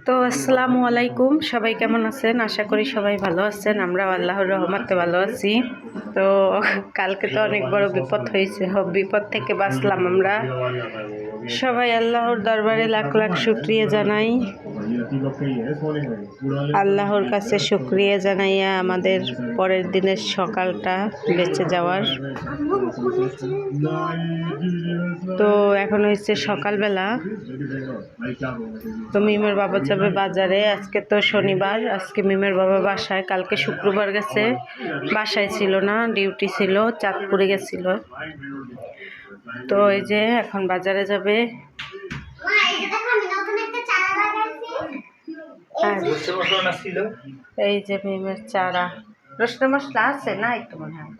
তো আসসালামু আলাইকুম, সবাই কেমন আছেন? আশা করি সবাই ভালো আছেন। আমরা আল্লাহর রহমতে ভালো আছি। তো কালকে তো অনেক বড় বিপদ হয়েছে, বিপদ থেকে বাঁচলাম আমরা সবাই। আল্লাহর দরবারে লাখ লাখ শুকরিয়া জানাই। আল্লাহর কাছে শুকরিয়া জানাইয়া আমাদের পরের দিনের সকালটা বেঁচে যাওয়ার। তো এখন হচ্ছে সকালবেলা। তো মিমের বাবা যাবে বাজারে। আজকে তো শনিবার, আজকে মিমের বাবা বাসায়, কালকে শুক্রবার গেছে, বাসায় ছিল না, ডিউটি ছিল, চাঁদপুরে গেছিল। তো এই যে এখন বাজারে যাবে। এই যে মিমের চারা, রসুন মশলা আছে নাই তো মনে হয়,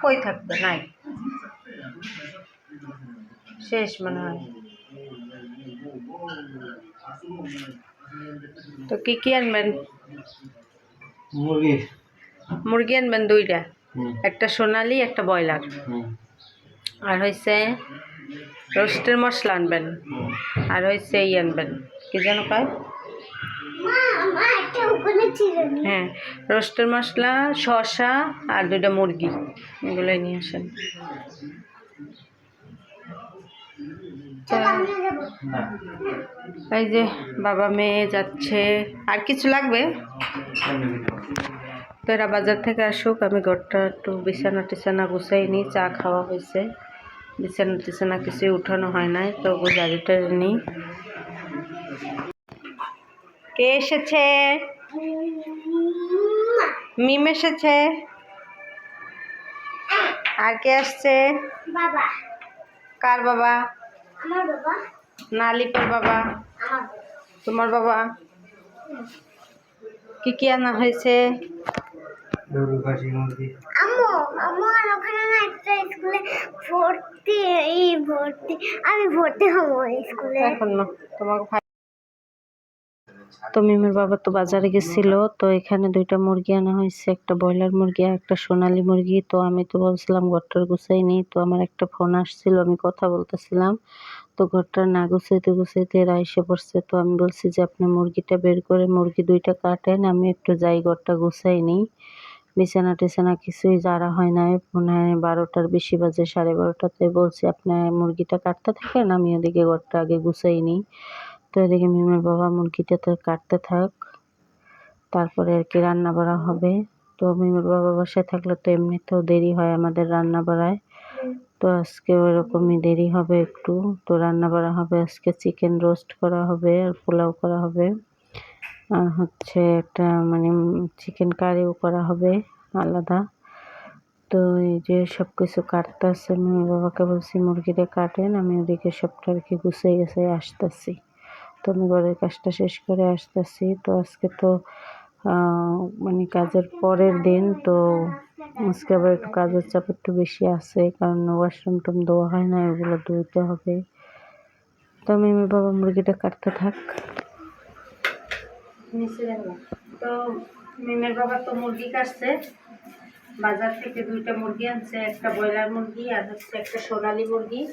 কই থাকবে, নাই, শেষ মনে হয়। তো কি কি আনবেন? মুরগি আনবেন দুইটা, একটা সোনালি একটা ব্রয়লার। আর হয়েছে রোস্টের মশলা আনবেন। আর হয়েছে এই আনবেন, কি যেন পায়, হ্যাঁ, রোস্টের মশলা, শসা আর দুইটা মুরগি, এগুলোই নিয়ে আসেন। এই যে বাবা মেয়ে যাচ্ছে। আর কিছু লাগবে? তো এরা বাজার থেকে আসুক, আমি ঘরটা একটু বিছানা টিছানা গুছাই নিই। চা খাওয়া হয়েছে, বিছানা টিছানা কিছুই উঠানো হয় নাই, তো গাড়িটা নিই। কে এসেছে? মিম এসেছে। আর কে আসছে? বাবা। কার বাবা? আমার বাবা। না, লিপার বাবা। তোমার বাবা। কি কি আনা হয়েছে? আমি ভর্তি হবো স্কুলে এখন না, তোমাকে। তো মিমের বাবা তো বাজারে গেছিল, তো এখানে দুইটা মুরগি আনা হয়েছে, একটা ব্রয়লার মুরগি আর একটা সোনালী মুরগি। তো আমি তো বলছিলাম ঘরটার গুছাই নি, তো আমার একটা ফোন আসছিল, আমি কথা বলতেছিলাম, তো ঘরটা না গুছাইতে গুছাইতে এরা এসে পড়ছে। তো আমি বলছি যে আপনি মুরগিটা বের করে মুরগি দুইটা কাটেন, আমি একটু যাই ঘরটা গুছাই নিই। বিছানা টিছানা কিছুই জারা হয় নাই, মনে হয় 12টার বেশি বাজে, 12:30টাতে। বলছি আপনি মুরগিটা কাটতে থাকেন, আমি ওদিকে ঘরটা আগে গুছাই নিই। তো এদিকে মিমের বাবা মুরগিটা তো কাটতে থাক, তারপরে আর কি রান্না বাড়া হবে। তো মিমের বাবা বাসায় থাকলে তো এমনিতেও দেরি হয় আমাদের রান্না বাড়ায়, তো আজকে ওইরকমই দেরি হবে একটু। তো রান্না বাড়া হবে আজকে, চিকেন রোস্ট করা হবে আর পোলাও করা হবে, আর হচ্ছে একটা মানে চিকেন কারিও করা হবে আলাদা। তো এই যে সব কিছু কাটতেছে, মিমের বাবাকে বলছি মুরগিটা কাটেন, আমি ওদিকে সবটা আর কি গুছিয়ে গেছে আসতেছি। তো আমি ঘরের কাজটা শেষ করে আসতেছি। তো আজকে তো মানে কাজের পরের দিন, তো আজকে আবার একটু কাজের চাপ একটু বেশি আছে, কারণ ওয়াশরুম টুম ধোয়া হয় না, ওগুলো ধুইতে হবে। তো মিমের বাবা মুরগিটা কাটতে থাক। তো মিমের বাবা তো মুরগি কাটছে, বাজার থেকে দুইটা মুরগি আনছে, একটা ব্রয়লার মুরগি আর হচ্ছে একটা সোনালী মুরগি।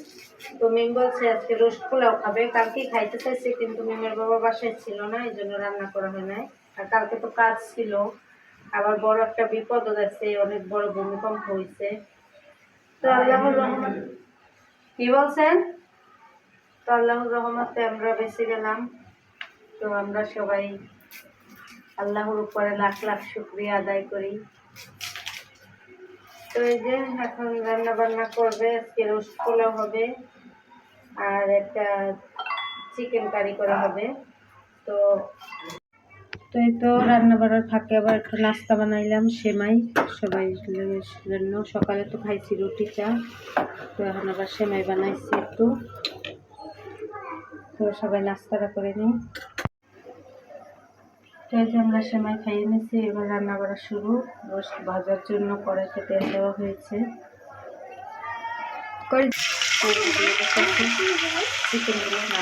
তো মিম বলছে আজকে রোস্ট পোলাও খাবে, কালকে খাইতে চাইছে, কিন্তু মিমের বাবা বাসায় ছিল না, এই জন্য রান্না করা হয় নাই। আর কালকে তো কাজ ছিল, আবার বড় একটা বিপদও গেছে, অনেক বড় ভূমিকম্প হয়েছে। তো আল্লাহর রহমত, কি বলছেন? তো আল্লাহর রহমতে আমরা বেঁচে গেলাম। তো আমরা সবাই আল্লাহর উপরে লাখ লাখ শুকরিয়া আদায় করি। তো এই যে এখন রান্না বান্না করবে, আজকে রোস্ট পোলাও হবে আর একটা চিকেন কারি করা হবে। তো তো এই তো রান্না বান্নার ফাঁকে আবার একটু নাস্তা বানাইলাম, সেমাই সবাই জন্য। সকালে তো খাইছি রুটি চা, তো এখন আবার সেমাই বানাইছি একটু, তো সবাই নাস্তাটা করে নিই। তো এই যে আমরা সেমাই খাইয়ে নিয়েছি, এবার রান্না করা শুরু। রোস্ট ভাজার জন্য কড়াইতে তেল দেওয়া হয়েছে, চিকেনগুলো না।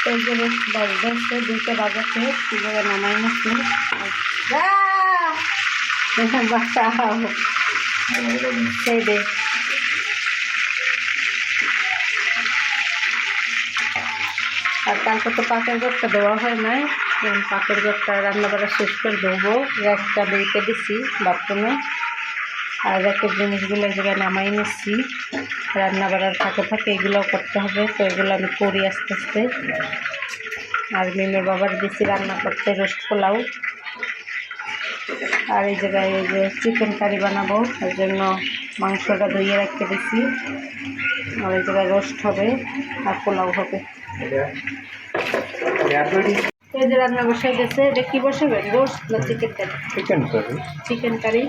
তো এই যে রোস্ট ভাজতে হচ্ছে, দুইটা বাজাতে কীভাবে নামাই নিচ্ছি। বাচ্চা সেই দে কালকে তো পাকের ঘরটা দেওয়া হয় নাই, পাকের ঘরটা রান্না বাড়া শেষ করে দেবো। র্যাকটা বেঁকে দিছি বাথরুমে, আর র্যাকের জিনিসগুলো জায়গায় নামাই নিচ্ছি। রান্না বাড়ার ফাঁকে ফাঁকে এগুলোও করতে হবে, তো এগুলো আমি করি আস্তে আস্তে। আর মিমের বাবার দিছি রান্না করতে রোস্ট পোলাও, আর এই জায়গায় এই যে চিকেন কারি বানাবো, ওই জন্য মাংসটা ধুয়ে রাখতে দিছি। আর এই জায়গায় রোস্ট হবে আর পোলাও হবে। এই যে রান্না বসাই গেছে, এটা কি বসাবেন, রোস্ট না chicken curry? Chicken curry. Chicken curry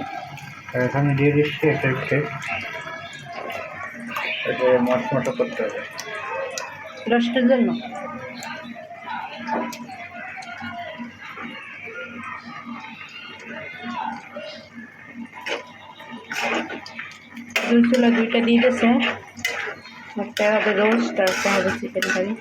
এখানে দিয়ে দিচ্ছি একটা এটা মশমশা করতে হবে রোস্টের জন্য। দুই চুলা দুইটা দিয়ে দিয়েছে, একটা হবে রোস্ট আর একটা হবে চিকেন কারি।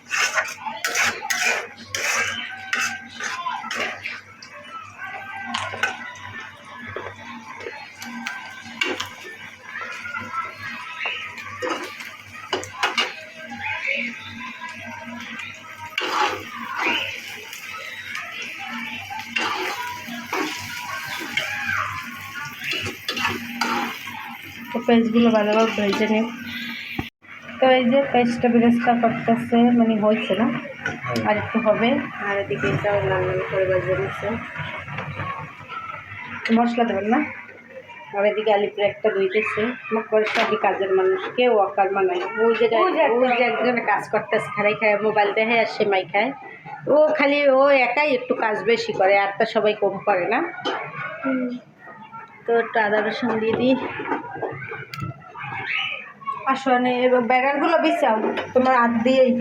তো পেঁয়াজগুলো ভালোভাবে ভেজে নিই। তো এই যে পেঁয়াজটা বেরেস্তা করতেছে, মানে হয়েছে না, আর একটু হবে। আর এদিকে এটাও লাল লাল করে ভেজে নিচ্ছে, মশলা দেবেন না। আর এদিকে আলিপুর একটা ধুইতেছে, সবই কাজের মানুষ, কেউ অকার মানায়। ওই যে একজনে কাজ করতেছে, খাই খায় মোবাইল দেখে আর সেমাই খায়। ও খালি ও একাই একটু কাজ বেশি করে, আর তা সবাই কম করে না। তো একটু আদা রসুন দিয়ে দিই। আসলে ব্যাগারগুলো বিছাও তোমার হাত দিয়েই।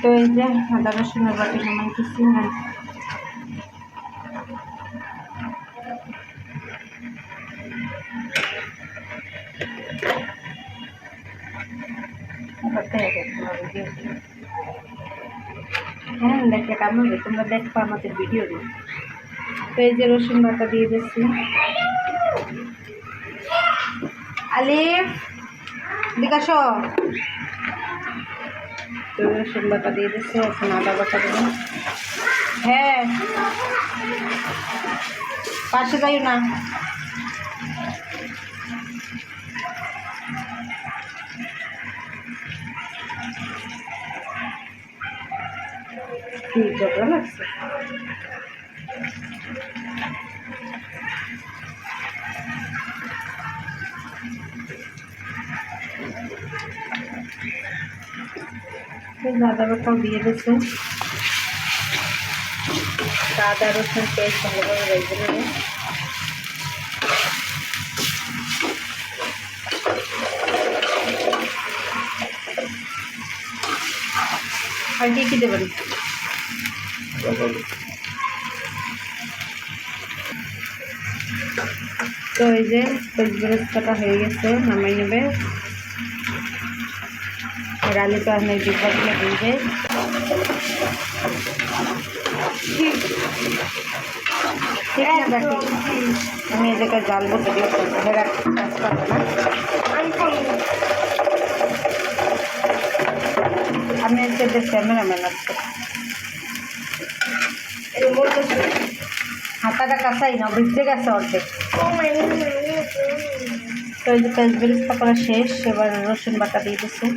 তো এই যে আদা রসুনের বাটি নামাই কিছু না, হ্যাঁ দেখলে কেমন হবে, তোমরা দেখবো আমাদের ভিডিও। তো এই যে রসুন বাটা দিয়ে দিচ্ছি। আলিফ বিকাশ, তো রসুন বাটা দিয়ে দিচ্ছে, এখন আদা বাটা দেবো। হ্যাঁ পাশে যাই না। কি ঝগড়া লাগছে? আদা বাটাও দিয়ে দিচ্ছে, আদা রসুন পেস্ট ভালোভাবে ভেজে নেবে। আর কি দেবেন? তো এই যে বেরেস্তাটা হয়ে গেছে, নামাই নেবে। আর আলু তো আপনার ডিব্বাগুলো দিবে। আমি এই জায়গায় জাল বসে দিয়ে আমি হচ্ছে ক্যামেরাম্যান আসছে। হাতাটা কাঁচাই না, ভিজে গেছে অর্ধেক। তো এই যে পেঁয়াজ বেরেস্তা করা শেষ, এবার রসুন বাটা দিয়ে দিচ্ছে।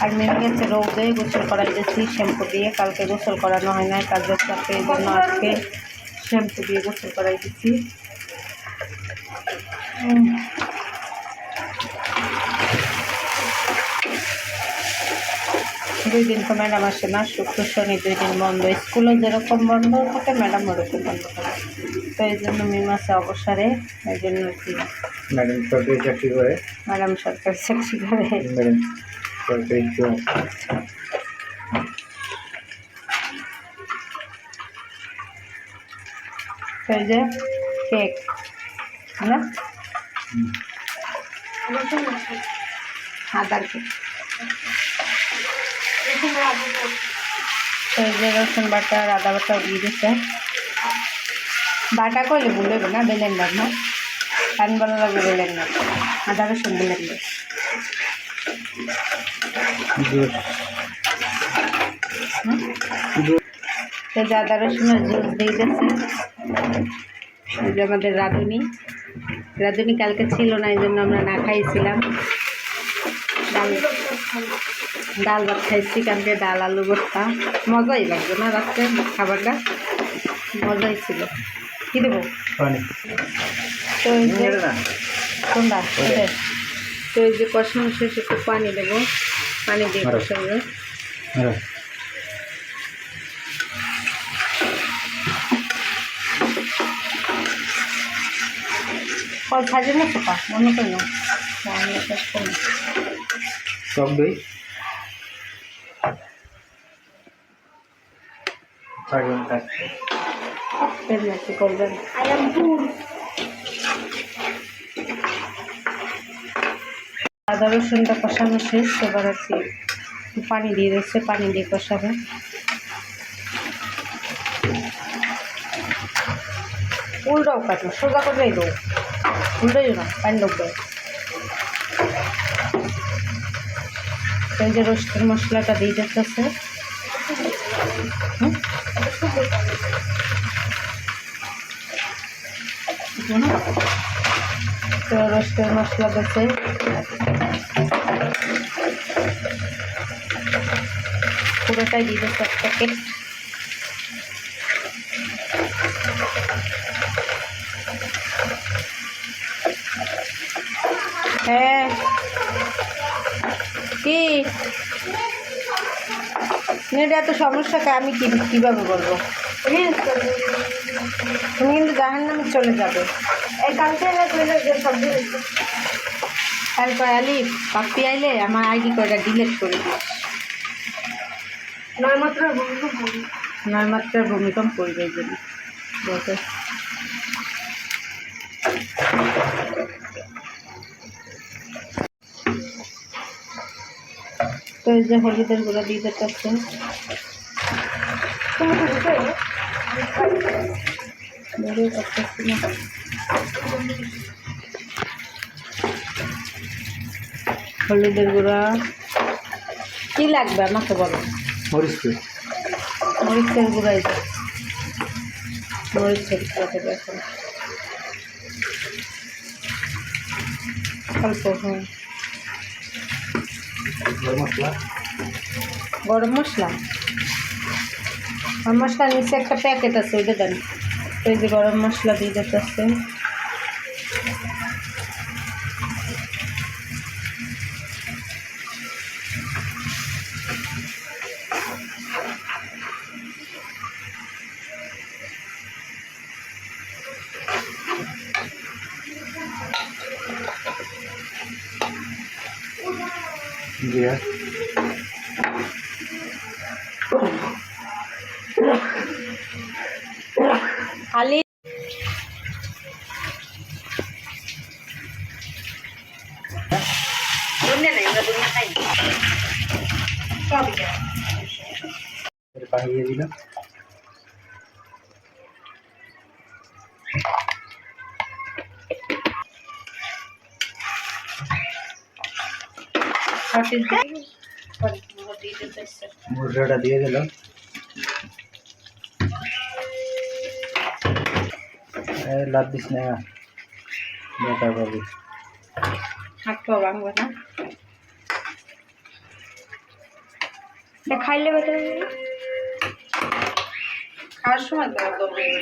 আর মেয়ে গেছে রোদে, গোসল করাই দিয়েছি শ্যাম্পু দিয়ে। কালকে গোসল করানো হয় না, কাজের চাপে, এই জন্য আজকে শ্যাম্পু দিয়ে গোসল করাই দিচ্ছি। 2 দিন তো ম্যাডাম আসে না, শুক্র শনি 2 দিন বন্ধ। স্কুলে যেরকম বন্ধ থাকে ম্যাডাম ওরকম বন্ধ থাকে। তো এই জন্য মিম আছে অবসরে, এই জন্য কি ম্যাডাম সরকারি চাকরি করে। ম্যাডাম সরকারি চাকরি করে। এই যে কেক না, আদার কেক। তো এই যে রসুন বাটা আর আদা বাটা দিয়ে দিচ্ছে। বাটা করলে ভুলবে না, ব্লেন্ডার না। পান ভালো লাগবে বললেন না, আদা রসুন বললেন না। তো যে আদা রসুনের জুস দিয়ে দিচ্ছে। এই যে আমাদের রাঁধুনি কালকে ছিল না, এই জন্য আমরা না খাইছিলাম। ডাল ভাত খাইছি কালকে, ডাল আলু ভর্তা। মজাই লাগবে না রাত্রে খাবারটা, মজাই ছিল। কী দেবো? তো এই যে কোনটা? তো এই যে কষানো শেষ, একটু পানি দেবো, পানি দিয়ে কষাবো। ফল ভাজে না পোকা মনে করি না, টক দই করবেন। আদা রসুনটা কষানো শেষ, এবার আর কি পানি দিয়ে দিচ্ছে, পানি দিয়ে কষাবে। উল্টাও কাটো, সোজা করলেই দেবো, উল্টাই না, পানি দেবো। এই যে রোস্টের মশলাটা দিয়ে দিতেছে। তো রোস্টের মশলা দিচ্ছে, পুরোটাই দিয়ে দিচ্ছে এক প্যাকেট। হ্যাঁ কি নেট এত সমস্যা, আমি কীভাবে বলবো? তুমি কিন্তু জাহান্নামে চলে যাবে। তারপর আলি পাপি আইলে আমার আইডি কয়টা ডিলিট করে দিস। নয়মাত্রার ভূমিকম্প করবে এই জন্য বলতে। তো এই যে হলুদের গুঁড়া দিয়ে দিতেছে। হলুদের গুঁড়া কি লাগবে আমাকে বলো? মরিচের গুঁড়াই মরিচের গুঁড়া দেবে এখন অল্প। হ্যাঁ গরম মশলা নিচে একটা প্যাকেট আছে, ওইটা দেন। এই যে গরম মশলা দিয়ে দিতেছে। খালি পানি দিয়ে দিলাম। মুরগাটা দিয়ে দিলাম। লাভ দিস না, বেটা পাবি। হাত পা ভাঙবে না, খাইলে বেটা খাওয়ার সময় তো দৌড়ে না।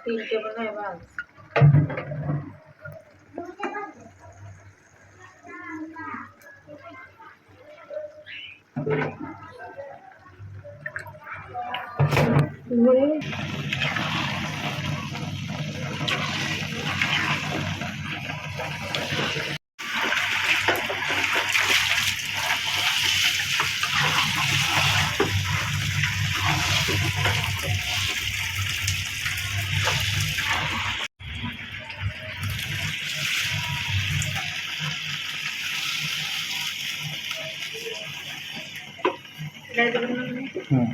তিনটে মনে হয় ভালো। হুম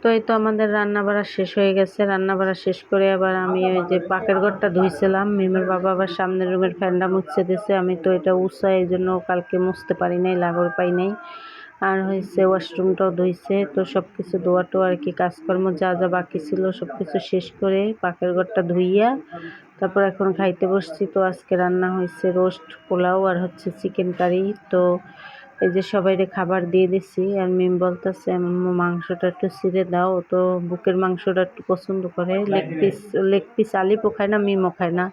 তো এই তো আমাদের রান্না বাড়া শেষ হয়ে গেছে। রান্না বাড়া শেষ করে আবার আমি ওই যে পাকের ঘরটা ধুইছিলাম, মিমের বাবা আবার সামনের রুমের ফ্যানটা মুছতে দিছে। আমি তো এটা উৎসাহ এই জন্য কালকে মুছতে পারি নাই, লাগর পাই নাই। আর হয়েছে ওয়াশরুমটাও ধুইছে। তো সব কিছু ধোয়া টোয়া আর কি কাজকর্ম যা যা বাকি ছিল সব কিছু শেষ করে পাকের ঘরটা ধুইয়া তারপর এখন খাইতে বসছি। তো আজকে রান্না হয়েছে রোস্ট, পোলাও আর হচ্ছে চিকেন কারি। তো এই যে সবাইরে খাবার দিয়ে দিছি। আর মিম বলতেছে আম্মু মাংসটা একটু ছিঁড়ে দাও, তো বুকের মাংসটা একটু পছন্দ করে। লেগ পিস আলিপও খায় না, মিমও খায় না।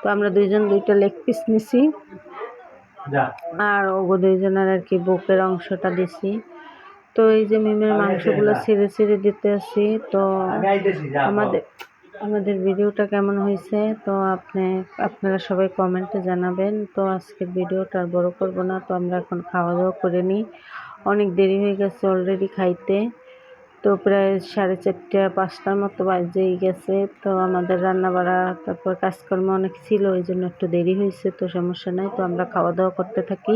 তো আমরা দুইজন দুইটা লেগ পিস নিছি আর ওগো দুইজনের আর কি বুকের অংশটা দিছি। তো এই যে মিমের মাংসগুলো ছিঁড়ে ছিঁড়ে দিতে আসি। তো আমাদের ভিডিওটা কেমন হয়েছে তো আপনারা সবাই কমেন্টে জানাবেন। তো আজকের ভিডিওটা আর বড় করব না। তো আমরা এখন খাওয়া দাওয়া করে নিই, অনেক দেরি হয়ে গেছে অলরেডি খাইতে। তো প্রায় 4:30 5টার মতো বাজেই গেছে। তো আমাদের রান্না বাড়া তারপর কাজকর্ম অনেক ছিল, এই জন্য একটু দেরি হয়েছে। তো সমস্যা নাই, তো আমরা খাওয়া দাওয়া করতে থাকি।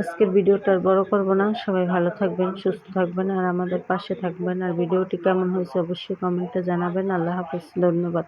আজকের ভিডিওটা আর বড় করব না। সবাই ভালো থাকবেন, সুস্থ থাকবেন আর আমাদের পাশে থাকবেন। আর ভিডিওটি কেমন হয়েছে অবশ্যই কমেন্টে জানাবেন। আল্লাহ হাফেজ, ধন্যবাদ।